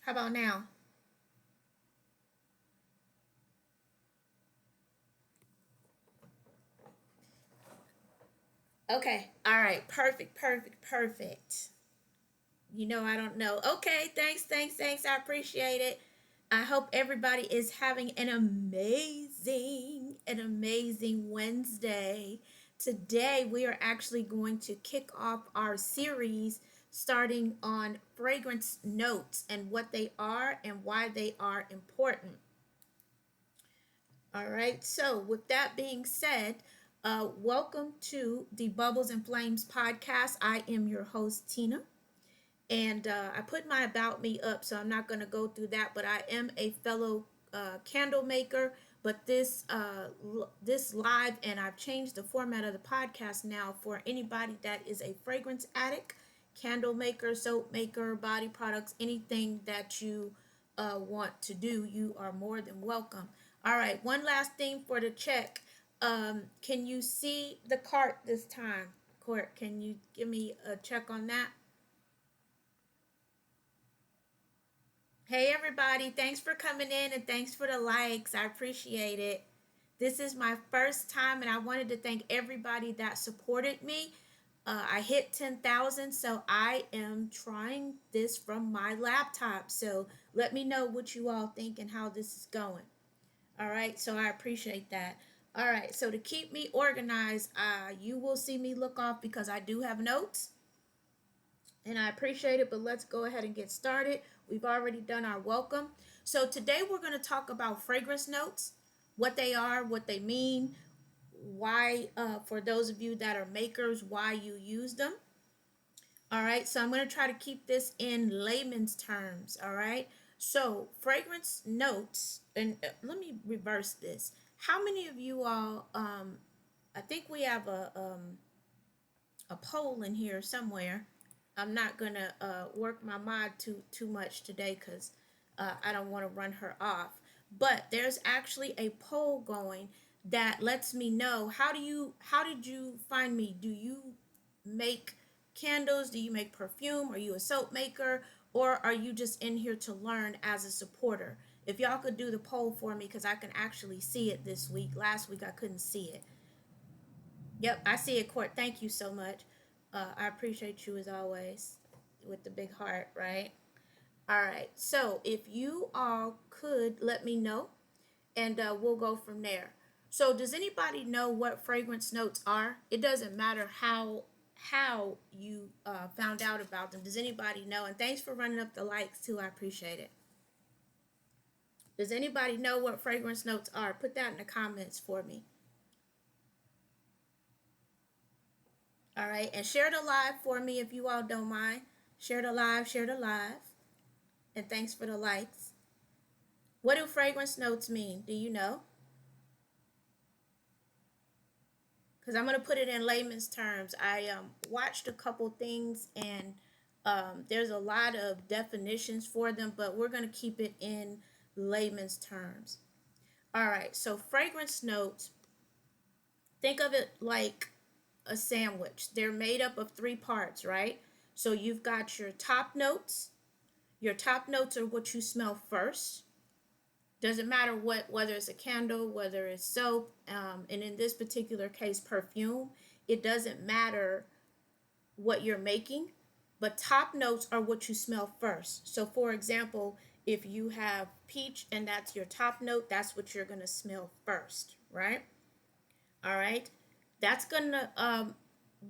How about now? Okay. All right. Perfect. Perfect. Perfect. I don't know. Okay. Thanks. I appreciate it. I hope everybody is having an amazing Wednesday. Today, we are actually going to kick off our series starting on fragrance notes and what they are and why they are important. All right. So, with that being said, welcome to the Bubbles and Flames podcast. I am your host, Tina, and I put my about me up, so I'm not going to go through that. But I am a fellow candle maker. But this live, and I've changed the format of the podcast now for anybody that is a fragrance addict, candle maker, soap maker, body products, anything that you want to do, you are more than welcome. All right, one last thing for the check. Can you see the cart this time? Court, can you give me a check on that? Hey everybody, thanks for coming in and thanks for the likes. I appreciate it. This is my first time and I wanted to thank everybody that supported me. I hit 10,000, so I am trying this from my laptop. So let me know what you all think and how this is going. All right, so I appreciate that. All right, so to keep me organized, you will see me look off because I do have notes and I appreciate it. But let's go ahead and get started. We've already done our welcome. So today we're going to talk about fragrance notes, what they are, what they mean, why, for those of you that are makers, why you use them. All right, so I'm going to try to keep this in layman's terms. All right, so fragrance notes, and let me reverse this. How many of you all, I think we have a poll in here somewhere. I'm not gonna work my mod too much today because I don't want to run her off. But there's actually a poll going that lets me know how did you find me? Do you make candles? Do you make perfume? Are you a soap maker? Or are you just in here to learn as a supporter? If y'all could do the poll for me because I can actually see it this week. Last week I couldn't see it. Yep, I see it, Court. Thank you so much. I appreciate you as always with the big heart, right? All right. So if you all could let me know, and we'll go from there. So does anybody know what fragrance notes are? It doesn't matter how you found out about them. Does anybody know? And thanks for running up the likes too. I appreciate it. Does anybody know what fragrance notes are? Put that in the comments for me. All right, and share the live for me if you all don't mind. Share the live, share the live. And thanks for the likes. What do fragrance notes mean? Do you know? Because I'm going to put it in layman's terms. I watched a couple things and there's a lot of definitions for them, but we're going to keep it in layman's terms. All right, so fragrance notes, think of it like a sandwich. They're made up of three parts, right? So you've got your top notes. Your top notes are what you smell first. Doesn't matter whether it's a candle, whether it's soap, and in this particular case, perfume. It doesn't matter what you're making, but top notes are what you smell first. So, for example, if you have peach and that's your top note, that's what you're gonna smell first, right? All right, that's gonna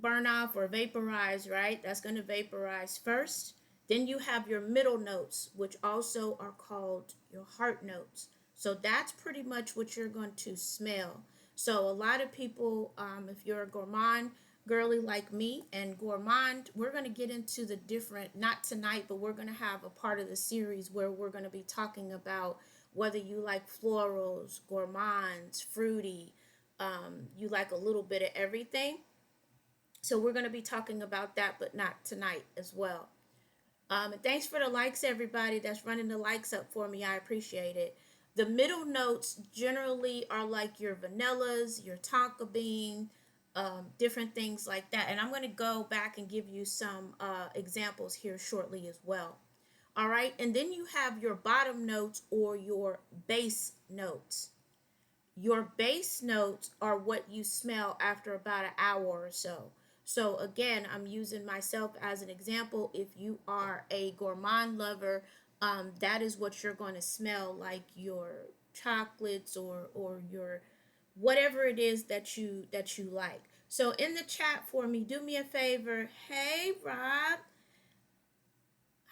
burn off or vaporize, right? That's gonna vaporize first. Then you have your middle notes, which also are called your heart notes. So that's pretty much what you're going to smell. So a lot of people, if you're a gourmand girly like me and gourmand, we're going to get into the different, not tonight, but we're going to have a part of the series where we're going to be talking about whether you like florals, gourmands, fruity, you like a little bit of everything. So we're going to be talking about that, but not tonight as well. And thanks for the likes, everybody that's running the likes up for me. I appreciate it. The middle notes generally are like your vanillas, your tonka bean, different things like that. And I'm going to go back and give you some examples here shortly as well. All right. And then you have your bottom notes or your base notes. Your base notes are what you smell after about an hour or so. So again, I'm using myself as an example. If you are a gourmand lover, that is what you're going to smell, like your chocolates or your whatever it is that you like. So in the chat for me, do me a favor. Hey Rob,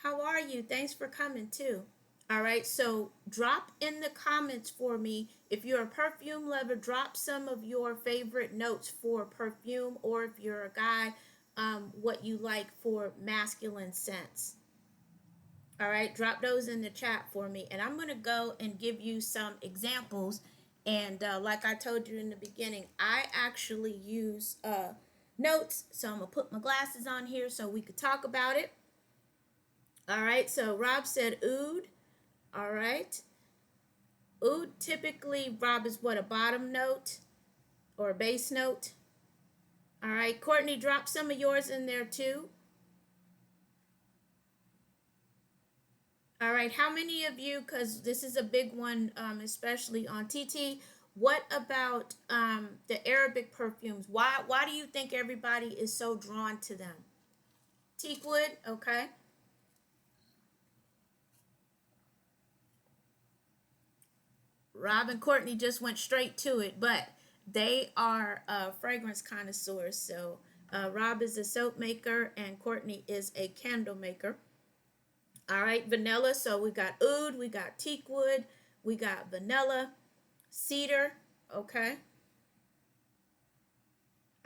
how are you? Thanks for coming too. All right, so drop in the comments for me. If you're a perfume lover, drop some of your favorite notes for perfume, or if you're a guy, what you like for masculine scents. All right, drop those in the chat for me. And I'm going to go and give you some examples. And like I told you in the beginning, I actually use notes. So I'm going to put my glasses on here so we could talk about it. All right, so Rob said oud. All right. Oud typically, Rob, is what, a bottom note or a bass note? All right. Courtney, drop some of yours in there too. All right. How many of you, because this is a big one, especially on TT, what about the Arabic perfumes? Why do you think everybody is so drawn to them? Teakwood, okay. Rob and Courtney just went straight to it, but they are fragrance connoisseurs. So Rob is a soap maker and Courtney is a candle maker. All right, vanilla. So we got oud, we got teakwood, we got vanilla, cedar. Okay.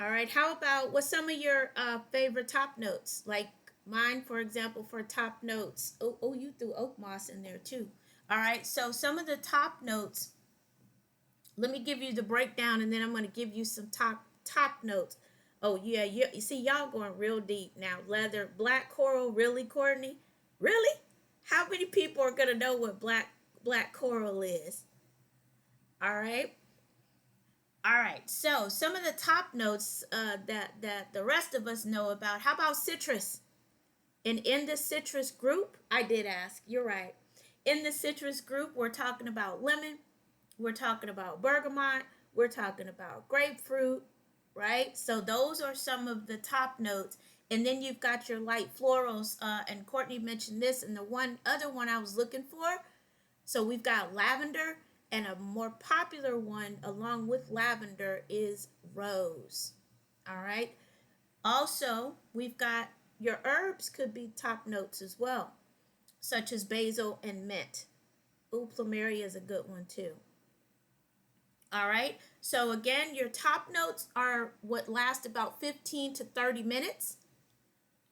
All right. How about what's some of your favorite top notes? Like mine, for example, for top notes. Oh, you threw oak moss in there too. All right. So some of the top notes. Let me give you the breakdown, and then I'm going to give you some top notes. Oh yeah, you see y'all going real deep now. Leather, black coral, really, Courtney? Really? How many people are gonna know what black coral is? All right. All right. So some of the top notes that the rest of us know about. How about citrus? And in the citrus group, I did ask. You're right. In the citrus group, we're talking about lemon. We're talking about bergamot. We're talking about grapefruit, right? So those are some of the top notes. And then you've got your light florals. And Courtney mentioned this, and the one other one I was looking for. So we've got lavender, and a more popular one along with lavender is rose. All right. Also, we've got your herbs could be top notes as well, such as basil and mint. Ooh, plumeria is a good one too. All right. So again, your top notes are what last about 15 to 30 minutes,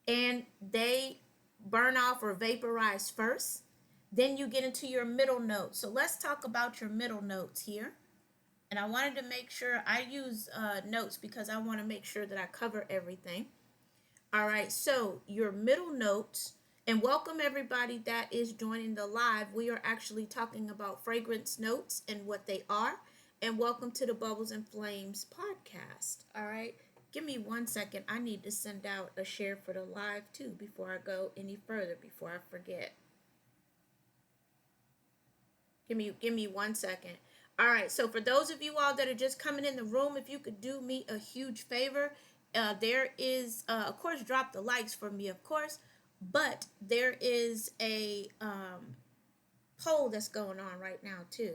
and they burn off or vaporize first. Then you get into your middle notes. So let's talk about your middle notes here. And I wanted to make sure I use notes because I want to make sure that I cover everything. All right. So your middle notes, and welcome everybody that is joining the live. We are actually talking about fragrance notes and what they are. And welcome to the Bubbles and Flames podcast. All right. Give me 1 second. I need to send out a share for the live too before I go any further, before I forget. Give me 1 second. All right. So for those of you all that are just coming in the room, if you could do me a huge favor, there is, of course, drop the likes for me, of course, but there is a poll that's going on right now too.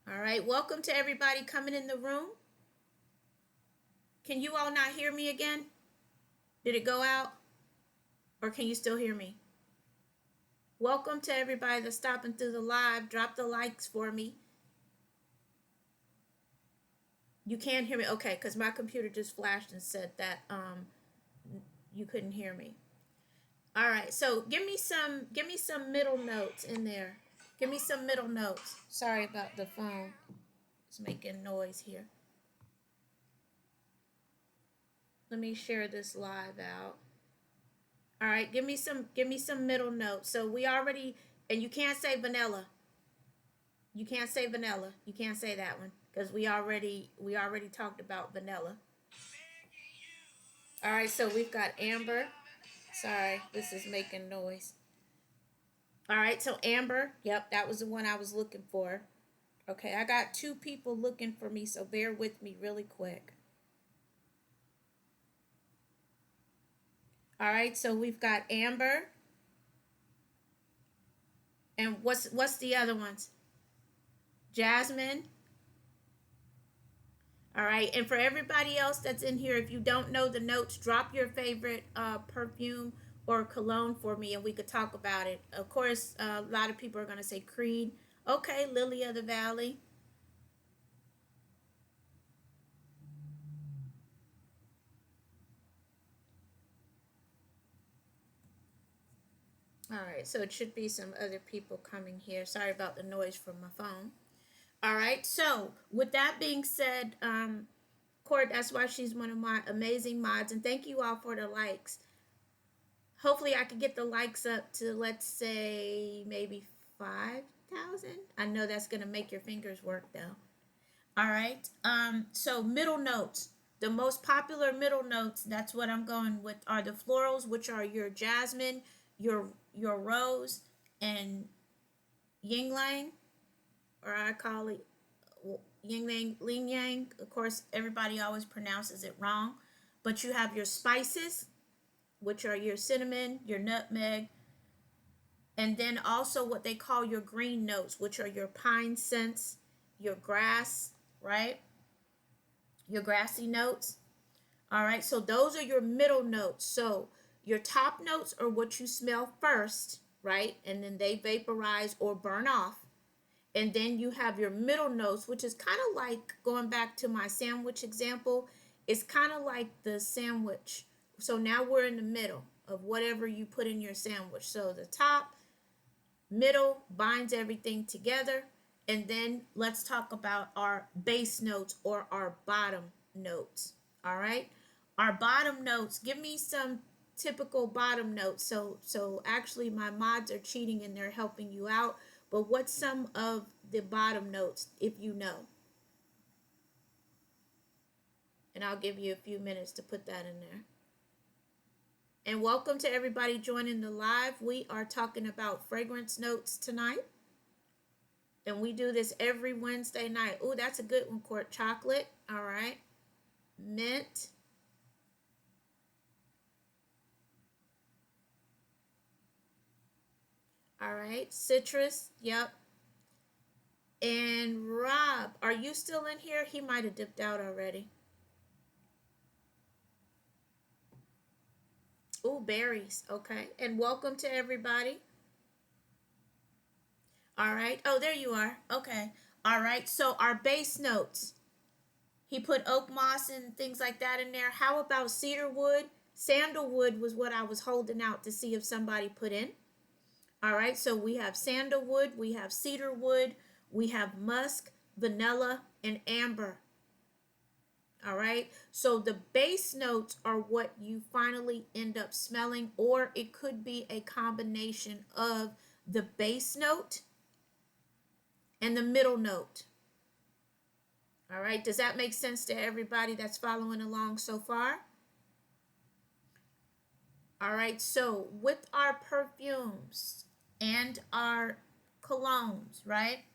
All right. Welcome to everybody coming in the room. Can you all not hear me again? Did it go out? Or can you still hear me? Welcome to everybody that's stopping through the live. Drop the likes for me. You can't hear me? Okay, because my computer just flashed and said that you couldn't hear me. All right, so give me some middle notes in there. Give me some middle notes. Sorry about the phone. It's making noise here. Let me share this live out. All right, give me some middle notes. So we already, and you can't say vanilla. You can't say vanilla. You can't say that one because we already talked about vanilla. All right, so we've got amber. Sorry, this is making noise. All right, so amber. Yep, that was the one I was looking for. Okay, I got two people looking for me, so bear with me really quick. All right, so we've got amber, and what's the other ones? Jasmine. All right, and for everybody else that's in here, if you don't know the notes, drop your favorite perfume or cologne for me, and we could talk about it. Of course, a lot of people are gonna say Creed. Okay, Lily of the Valley. All right, so it should be some other people coming here. Sorry about the noise from my phone. All right, so with that being said, Court, that's why she's one of my amazing mods, and thank you all for the likes. Hopefully, I can get the likes up to, let's say, maybe 5,000. I know that's gonna make your fingers work though. All right. So middle notes. The most popular middle notes, that's what I'm going with, are the florals, which are your jasmine, your rose, and ying lang, or I call it ying yang, ling yang. Of course, everybody always pronounces it wrong, but you have your spices, which are your cinnamon, your nutmeg, and then also what they call your green notes, which are your pine scents, your grass, right? Your grassy notes. All right, so those are your middle notes. So your top notes are what you smell first, right? And then they vaporize or burn off. And then you have your middle notes, which is kind of like, going back to my sandwich example, it's kind of like the sandwich. So now we're in the middle of whatever you put in your sandwich. So the top, middle binds everything together. And then let's talk about our base notes or our bottom notes. All right. Our bottom notes, give me some typical bottom notes. So actually my mods are cheating and they're helping you out. But what's some of the bottom notes if you know? And I'll give you a few minutes to put that in there. And welcome to everybody joining the live. We are talking about fragrance notes tonight. And we do this every Wednesday night. Oh, that's a good one, Court. Chocolate. All right. Mint. All right. Citrus. Yep. And Rob, are you still in here? He might have dipped out already. Oh, berries. Okay. And welcome to everybody. All right. Oh, there you are. Okay. All right. So our base notes. He put oak moss and things like that in there. How about cedar wood? Sandalwood was what I was holding out to see if somebody put in. All right. So we have sandalwood, we have cedar wood, we have musk, vanilla, and amber. All right. So the base notes are what you finally end up smelling, or it could be a combination of the base note and the middle note. All right. Does that make sense to everybody that's following along so far? All right. So with our perfumes and our colognes, right?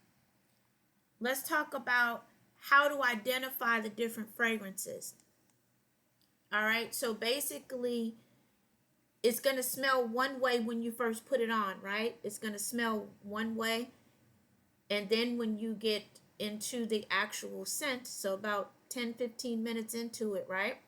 Let's talk about how to identify the different fragrances. All right. So basically, it's going to smell one way when you first put it on, right? It's going to smell one way. And then when you get into the actual scent, so about 10-15 minutes into it, right?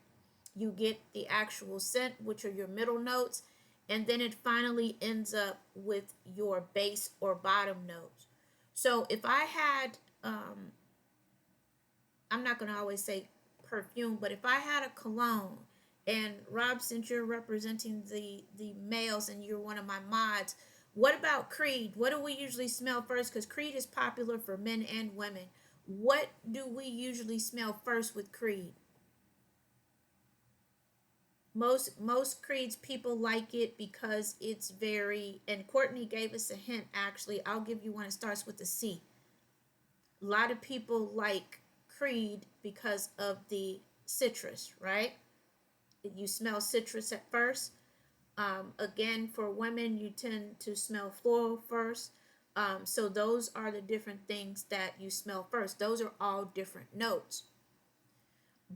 You get the actual scent, which are your middle notes. And then it finally ends up with your base or bottom notes. So if I had, I'm not going to always say perfume, but if I had a cologne, and Rob, since you're representing the males and you're one of my mods, what about Creed? What do we usually smell first? Because Creed is popular for men and women. What do we usually smell first with Creed? Most Creeds people like it because it's very, and Courtney gave us a hint actually. I'll give you one. It starts with a C. A lot of people like Creed because of the citrus, right? You smell citrus at first. Again, for women, you tend to smell floral first. So those are the different things that you smell first. Those are all different notes.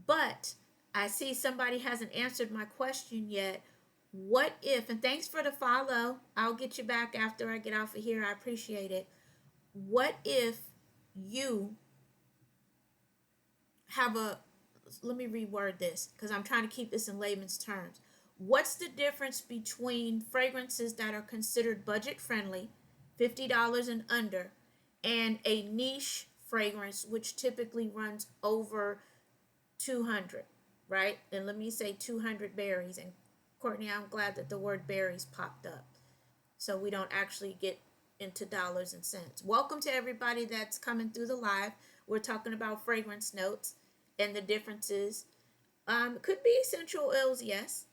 But I see somebody hasn't answered my question yet. What if, and thanks for the follow, I'll get you back after I get off of here. I appreciate it. What if you have a, let me reword this because I'm trying to keep this in layman's terms. What's the difference between fragrances that are considered budget friendly, $50 and under, and a niche fragrance which typically runs over 200, right? And let me say 200 berries. And Courtney, I'm glad that the word berries popped up so we don't actually get into dollars and cents. Welcome to everybody that's coming through the live. We're talking about fragrance notes and the differences. Could be essential oils, yes,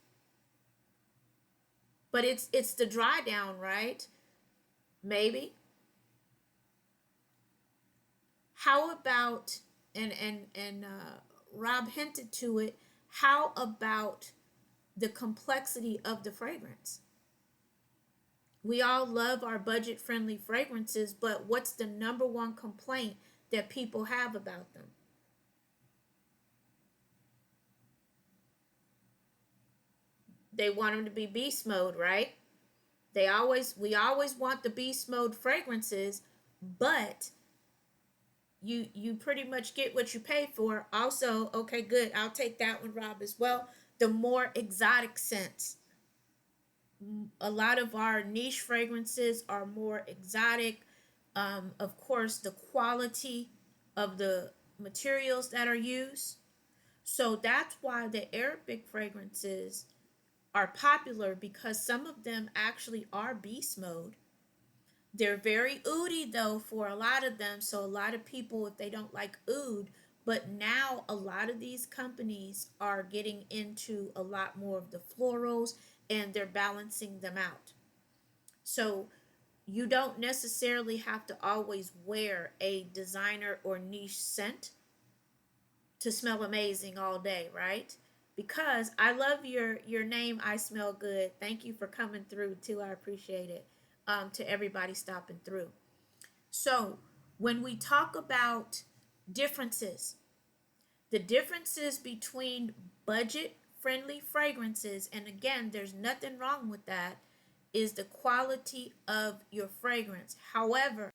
but it's the dry down, right? Maybe. How about, and Rob hinted to it. How about the complexity of the fragrance? We all love our budget friendly fragrances, but what's the number one complaint that people have about them? They want them to be beast mode, right? We always want the beast mode fragrances, but you pretty much get what you pay for. Also, okay, good. I'll take that one, Rob, as well. The more exotic scents. A lot of our niche fragrances are more exotic. Of course, the quality of the materials that are used. So that's why the Arabic fragrances are popular because some of them actually are beast mode. They're very oudy though for a lot of them. So a lot of people, if they don't like oud, but now a lot of these companies are getting into a lot more of the florals and they're balancing them out. So you don't necessarily have to always wear a designer or niche scent to smell amazing all day, right? Because I love your name. I smell good. Thank you for coming through too. I appreciate it. To everybody stopping through. So when we talk about differences, the differences between budget friendly fragrances, and again, there's nothing wrong with that, is the quality of your fragrance. However,